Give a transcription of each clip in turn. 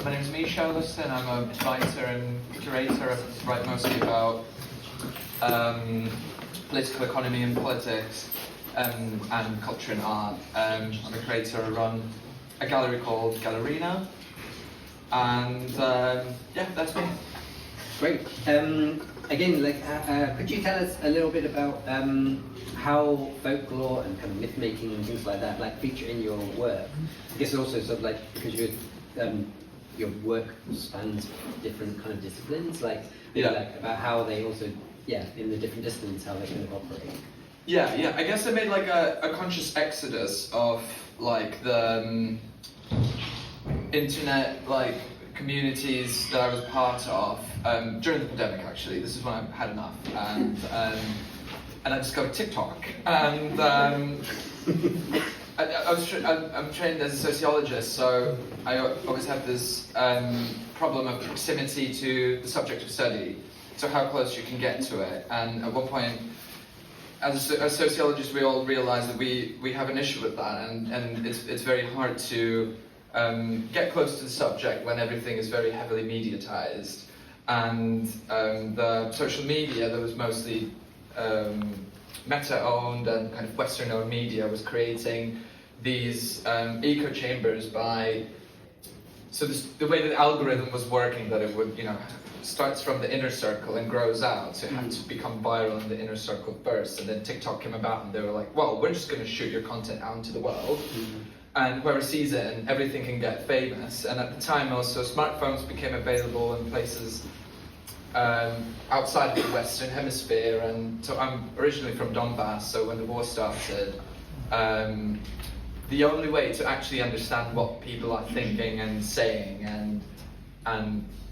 My name's Mischa Lustin. I'm a writer and curator. I write mostly about political economy and politics and culture and art. I'm a creator. I run a gallery called Gallerina, and yeah, that's me. Great. Again, could you tell us a little bit about how folklore and kind of myth making and things like that feature in your work? I guess also sort of because your work spans different kind of disciplines, about how they also, in the different disciplines, how they kind of operate. Yeah. I guess I made a conscious exodus of the internet communities that I was part of during the pandemic. Actually, this is when I had enough, and I discovered TikTok. And I'm trained as a sociologist, so I always have this problem of proximity to the subject of study. So how close you can get to it. And at one point, as sociologists, we all realize that we have an issue with that, and it's very hard to get close to the subject when everything is very heavily mediatized. And the social media that was mostly Meta-owned and kind of Western-owned media was creating these echo chambers by... So the way that the algorithm was working, that it would, starts from the inner circle and grows out, so it had to become viral in the inner circle first. And then TikTok came about and they were like, well, we're just going to shoot your content out into the world. And whoever sees it, and everything can get famous. And at the time also, smartphones became available in places outside of the Western Hemisphere. And so I'm originally from Donbass, so when the war started, the only way to actually understand what people are thinking and saying and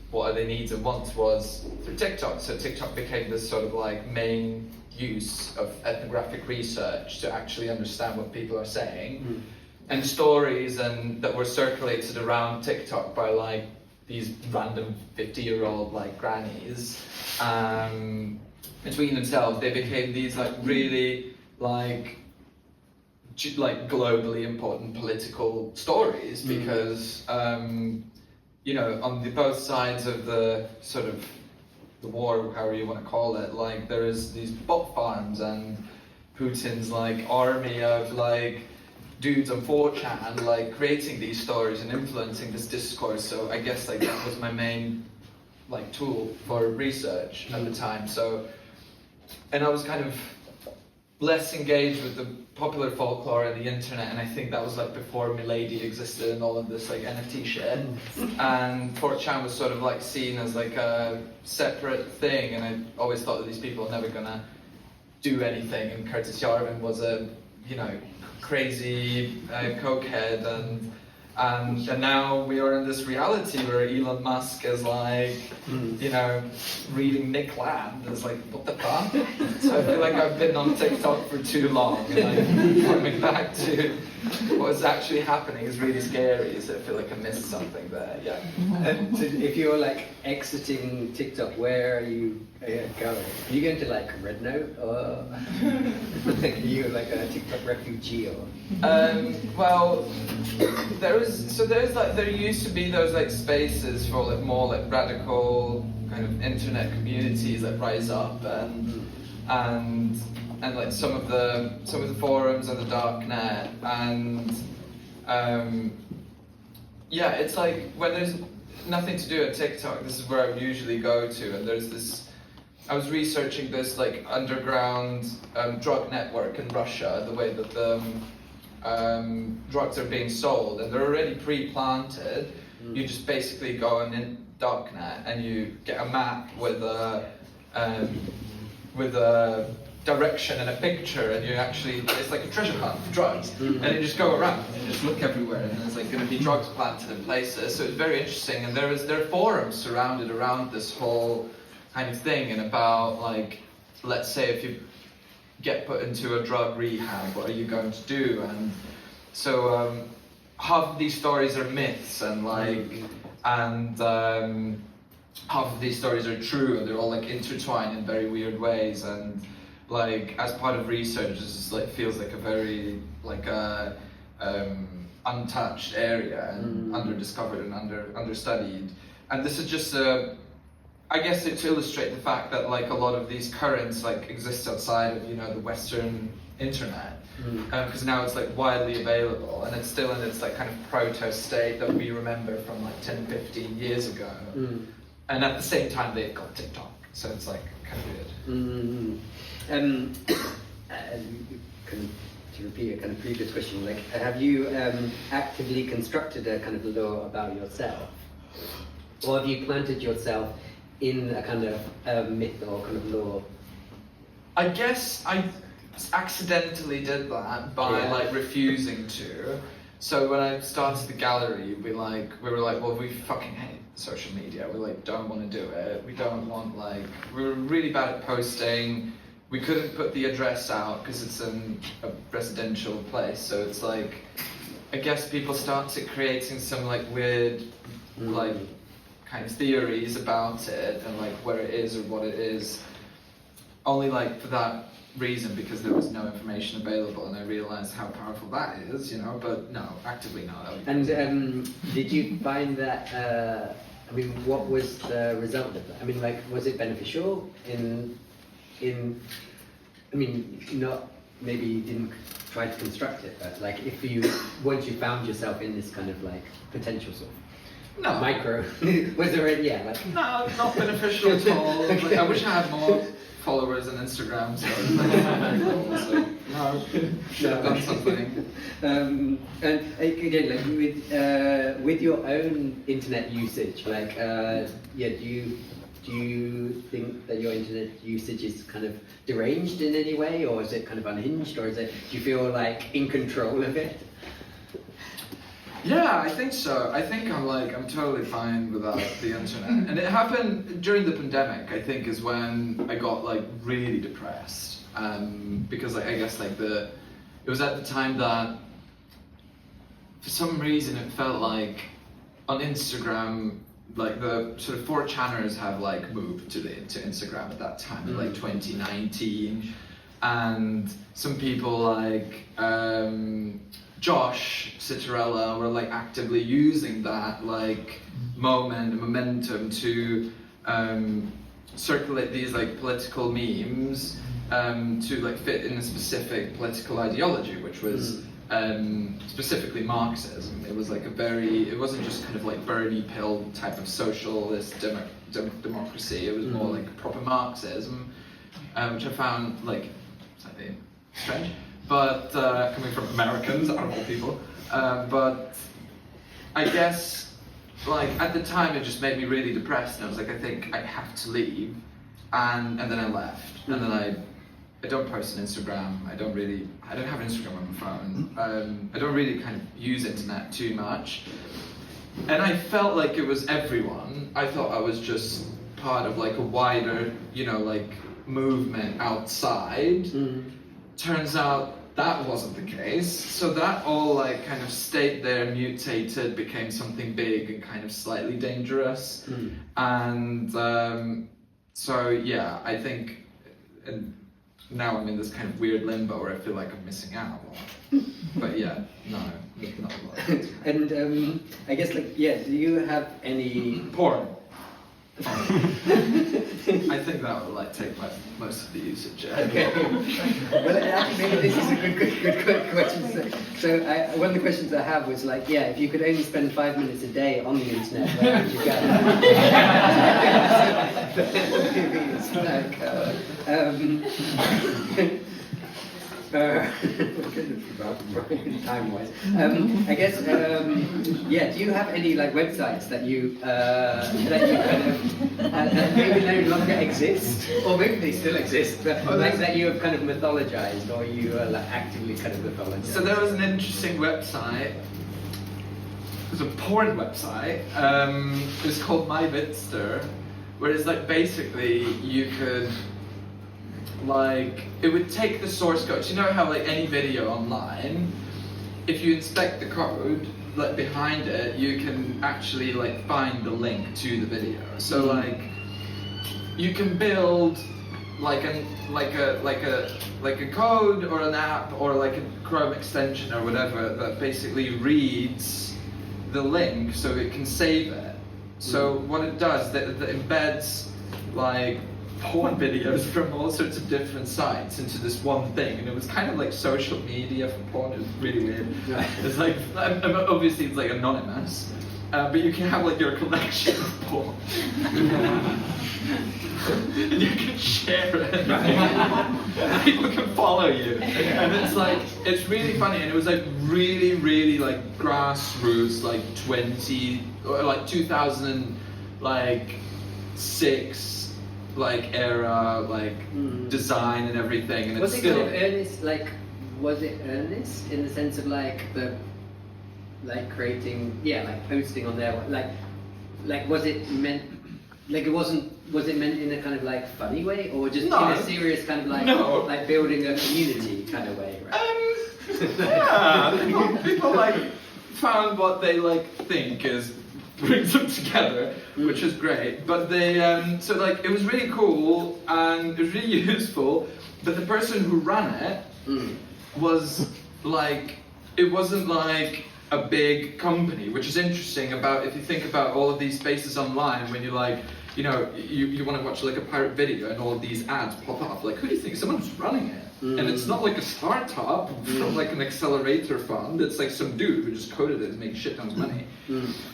what are their needs and wants was through TikTok. So TikTok became this sort of main use of ethnographic research to actually understand what people are saying. And stories that were circulated around TikTok by these random 50-year-old grannies between themselves, they became these really globally important political stories, because on both sides of the sort of the war, however you want to call it, there is these bot farms and Putin's army of dudes on 4chan creating these stories and influencing this discourse. So I guess that was my main tool for research at the time. So, and I was kind of less engaged with the popular folklore and the internet, and I think that was before Milady existed and all of this NFT shit. And 4chan was sort of seen as a separate thing, and I always thought that these people are never gonna do anything, and Curtis Yarvin was a crazy cokehead, and now we are in this reality where Elon Musk is reading Nick Land. It's what the fuck? So I feel I've been on TikTok for too long, and coming back to what's actually happening is really scary. So I feel I missed something there. Yeah. And so if you're exiting TikTok, where are you going? Are you going to Red Note, or are you a TikTok refugee, or? Well, there used to be those forces for more radical kind of internet communities that rise up, and some of the forums and the dark net, and it's when there's nothing to do at TikTok, this is where I would usually go to, and there's this. I was researching this underground drug network in Russia, the way that the drugs are being sold, and they're already pre-planted. You just basically go on in darknet and you get a map with a direction and a picture, and it's like a treasure hunt for drugs. And you just go around and you just look everywhere, and there's going to be drugs planted in places. So it's very interesting, and there are forums surrounded around this whole kind of thing, and about let's say if you get put into a drug rehab, what are you going to do? And so half of these stories are myths, and half of these stories are true, and they're all intertwined in very weird ways. And as part of research, this is feels like a very untouched area and underdiscovered and understudied. And this is just I guess to illustrate the fact that like a lot of these currents like exist outside of, you know, the Western internet, because now it's like widely available and it's still in its like kind of proto state that we remember from like 10, 15 years ago. And at the same time they've got TikTok, so it's like kind of weird. To repeat a kind of previous question, like have you actively constructed a kind of lore about yourself, or have you planted yourself in a kind of myth or kind of lore? I guess I accidentally did that by like refusing to. So when I started the gallery, we were like, well, we fucking hate social media. We like don't want to do it. We don't want we were really bad at posting. We couldn't put the address out because it's in a residential place. So it's like, I guess people started creating some like weird, like kind of theories about it and like where it is or what it is. Only like for that reason, because there was no information available, and I realized how powerful that is, you know. But no, actively no. And did you find that? I mean, what was the result of that? I mean, like, was it beneficial I mean, not maybe you didn't try to construct it, but like if once you found yourself in this kind of like potential sort of micro, was there like no, not beneficial at all. Like, I wish I had more followers on Instagram, so it's like, should have done something. And again, like with your own internet usage, like do you think that your internet usage is kind of deranged in any way, or is it kind of unhinged, or do you feel like in control of it? Yeah, I think so. I think I'm totally fine without the internet. And it happened during the pandemic, I think, is when I got like really depressed. Because like, I guess like it was at the time that for some reason it felt like on Instagram, like the sort of 4chaners have like moved to Instagram at that time, in like 2019, and some people like Josh Citarella were like actively using that like momentum to circulate these like political memes to like fit in a specific political ideology, which was specifically Marxism. It was like it wasn't just kind of like Bernie pill type of socialist democracy. It was more like proper Marxism, which I found like slightly strange, but coming from Americans, out of all people. But I guess like at the time it just made me really depressed, and I was like, I think I have to leave, and then I left, and then I don't post on Instagram. I don't have Instagram on my phone. I don't really kind of use internet too much. And I felt like it was everyone. I thought I was just part of like a wider, you know, like movement outside. Turns out that wasn't the case. So that all like kind of stayed there, mutated, became something big and kind of slightly dangerous. And so yeah, I think, and now I'm in this kind of weird limbo where I feel like I'm missing out. But yeah, no, not a lot. And I guess like, yeah, do you have any... Porn. I think that would like take most of the usage. Okay. Well, actually, maybe this is a good question. So one of the questions I have was like, yeah, if you could only spend 5 minutes a day on the internet, where would you go? Maybe it's like, time-wise. I guess, yeah. Do you have any like websites that you kind of that maybe no longer exist, or maybe they still exist, but like that you have kind of mythologized, or you like actively kind of mythologized? So there was an interesting website. It was a porn website. It was called My Vidster, where it's like basically you could. Like, it would take the source code. You know how like any video online, if you inspect the code, like behind it, you can actually like find the link to the video. So like, you can build like a code or an app or like a Chrome extension or whatever that basically reads the link so it can save it. So what it does, that embeds like porn videos from all sorts of different sites into this one thing, and it was kind of like social media for porn. It was really weird. It's like, obviously it's like anonymous, but you can have like your collection of porn. And you can share it. And people can follow you. And it's like, it's really funny, and it was like really like grassroots, like 2006 like era, like design and everything. And was it's it still kind of earnest, like, was it earnest in the sense of like like creating, like posting on there, like was it meant, like was it meant in a kind of like funny way, or just in a serious kind of like like building a community kind of way, right? Yeah, people like found what they like think is brings them together, which is great. But they so like it was really cool and it was really useful, but the person who ran it was like, it wasn't like a big company, which is interesting about if you think about all of these spaces online when you like, you know, you want to watch like a pirate video and all of these ads pop up, like who do you think? Someone's running it. And it's not like a startup from like an accelerator fund, it's like some dude who just coded it and makes shit tons of money.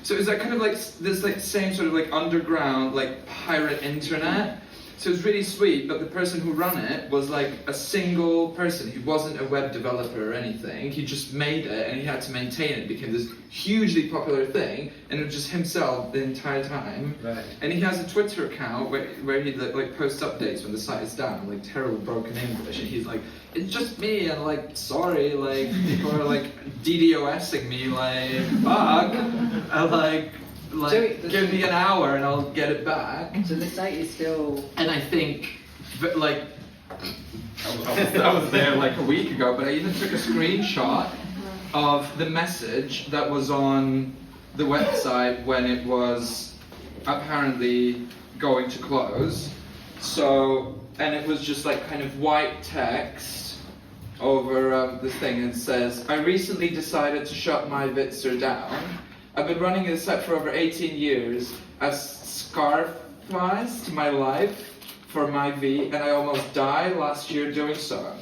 So it's that kind of like this like same sort of like underground like pirate internet. So it was really sweet, but the person who ran it was like a single person. He wasn't a web developer or anything. He just made it and he had to maintain it. It became this hugely popular thing, and it was just himself the entire time. Right. And he has a Twitter account where he like posts updates when the site is down, like terrible broken English, and he's like, it's just me, and like, sorry, like people are like DDoSing me, like fuck, and like give me an hour and I'll get it back. So the site is still... And I think, like, I was there like a week ago, but I even took a screenshot of the message that was on the website when it was apparently going to close. So, and it was just like kind of white text over this thing, and it says, I recently decided to shut my Vitzer down. I've been running this site for over 18 years. I've sacrificed my life for my V, and I almost died last year doing so.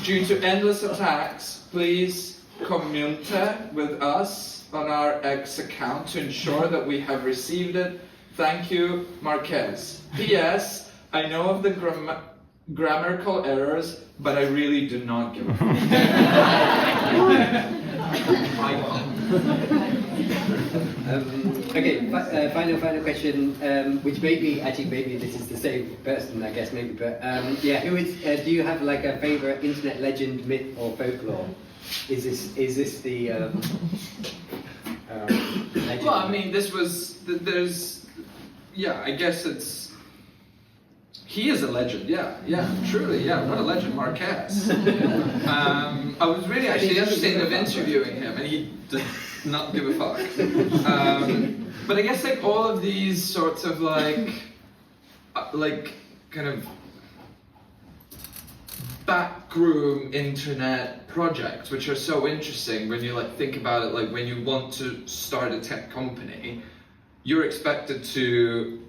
Due to endless attacks, please communicate with us on our X account to ensure that we have received it. Thank you, Marquez. P.S. I know of the grammatical errors, but I really do not give a fuck. Okay, final question, which maybe this is the same person, I guess, maybe, but who is, do you have like a favorite internet legend, myth, or folklore? Is this the legend? Well, I mean, I guess he is a legend, truly, what a legend, Marquez. I was really actually interested in interviewing him, and he did not give a fuck. But I guess like all of these sorts of like kind of backroom internet projects, which are so interesting when you like think about it, like when you want to start a tech company, you're expected to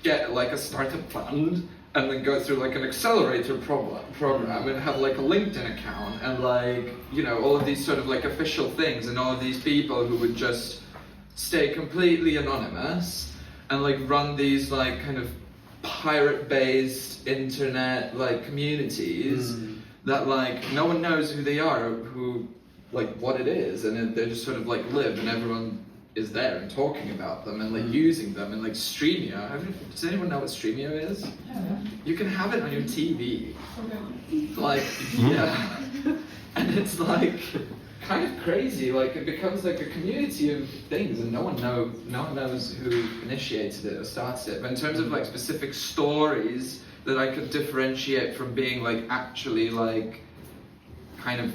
get like a startup fund and then go through like an accelerator program and have like a LinkedIn account and like, you know, all of these sort of like official things, and all of these people who would just stay completely anonymous and like run these like kind of pirate-based internet like communities that like no one knows who they are, who like what it is, and they just sort of like live, and everyone is there and talking about them and like using them, and like Streamio. Does anyone know what Streamio is? Yeah. You can have it on your TV. Like, yeah. And it's like kind of crazy. Like it becomes like a community of things, and no one knows who initiated it or started it. But in terms of like specific stories that I could differentiate from being like actually like kind of,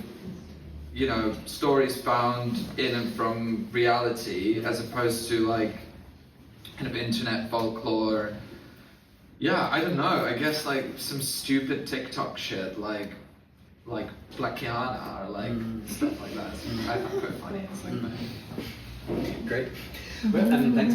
you know, stories found in and from reality, as opposed to like kind of internet folklore. Yeah, I don't know. I guess like some stupid TikTok shit, like Blackiana or like stuff like that. I find quite funny. It's like, Great. Well, thanks very